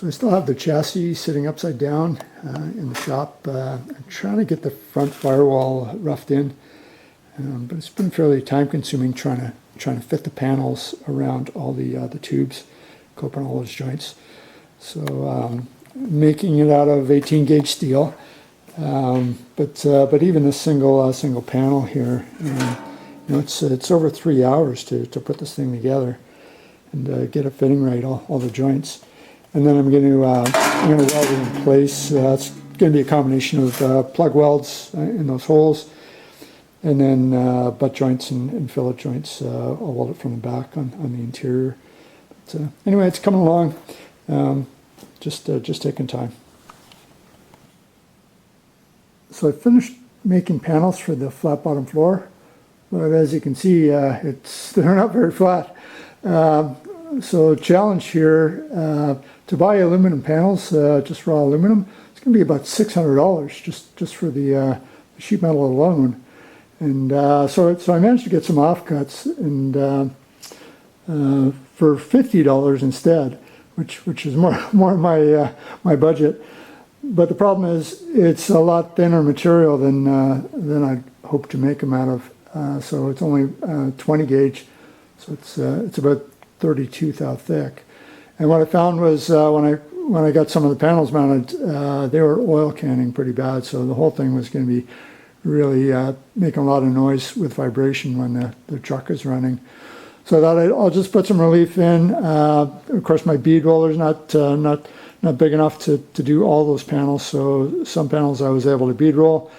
So I still have the chassis sitting upside down in the shop. I'm trying to get the front firewall roughed in, but it's been fairly time-consuming trying to fit the panels around all the tubes, open all those joints. So making it out of 18-gauge steel, but even a single panel here, it's over 3 hours to put this thing together and get it fitting right, all the joints. And then I'm going to weld it in place. It's going to be a combination of plug welds in those holes, and then butt joints and fillet joints. I'll weld it from the back on the interior. But, anyway, it's coming along. Just taking time. So I finished making panels for the flat bottom floor, but as you can see, they're not very flat. So challenge here, to buy aluminum panels, just raw aluminum, it's going to be about $600 just for the sheet metal alone. And so I managed to get some offcuts and for $50 instead, which is more my budget. But the problem is it's a lot thinner material than I hoped to make them out of. So it's only 20 gauge, so it's about 32 thou thick. And what I found was when I got some of the panels mounted, they were oil canning pretty bad, so the whole thing was going to be really making a lot of noise with vibration when the truck is running. So I thought I'll just put some relief in. Of course, my bead roller's not big enough to do all those panels, so some panels I was able to bead roll,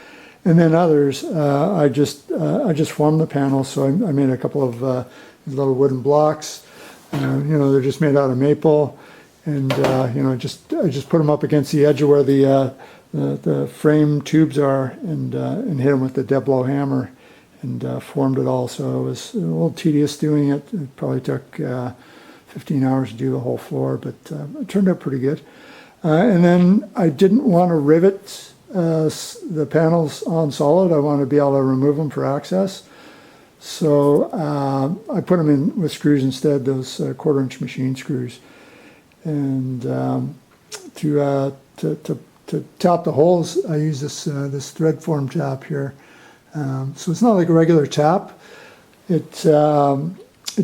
and then others I just formed the panels. So I made a couple of little wooden blocks. They're just made out of maple, and I just put them up against the edge of where the frame tubes are, and hit them with the dead blow hammer, and formed it all. So it was a little tedious doing it. It probably took 15 hours to do the whole floor, but it turned out pretty good. And then I didn't want to rivet the panels on solid. I wanted to be able to remove them for access. So I put them in with screws instead, those 1/4-inch machine screws. And to tap the holes, I use this thread form tap here. So it's not like a regular tap. It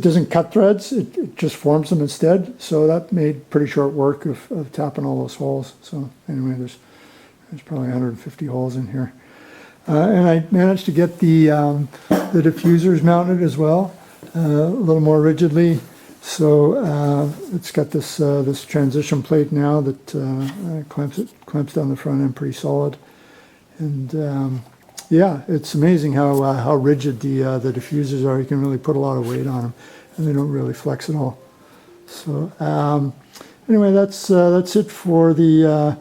doesn't cut threads, it just forms them instead. So that made pretty short work of tapping all those holes. So anyway, there's probably 150 holes in here. And I managed to get the diffusers mounted as well, a little more rigidly. So it's got this transition plate now that clamps down the front end pretty solid. And yeah, it's amazing how rigid the diffusers are. You can really put a lot of weight on them, and they don't really flex at all. So anyway, that's it for the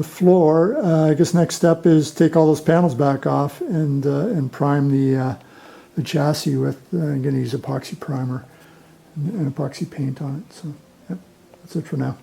floor. I guess next step is take all those panels back off and prime the chassis with. I'm going to use epoxy primer and epoxy paint on it. So yeah, that's it for now.